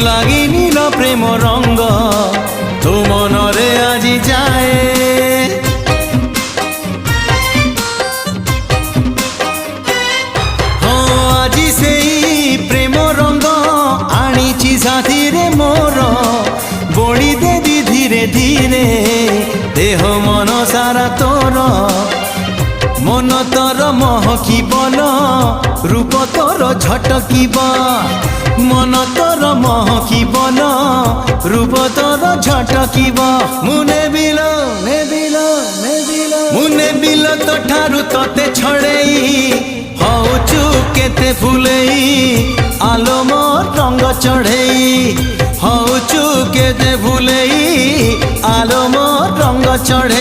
লাগিনিল প্রেম রঙ্গ তো মনরে আজি যায় আজি সেই প্রেম রঙ্গ আনিছি সাথীরে মোর বড়ি দেবি ধীরে ধীরে দেহ মন সারা তোর মন তোর মহকিবন রূপ তোর ঝটকিব মন তোর মহকিবন রূপ তোর ঝটকিব মুনে বিল মুনে বিল তো ঠারু তোতে ছড়েই হউচু কেতে ফুলেই আলো মোর রঙ্গ চढ़ेई হউচু কেতে ফুলেই আলো মোর রঙ্গ চढ़े।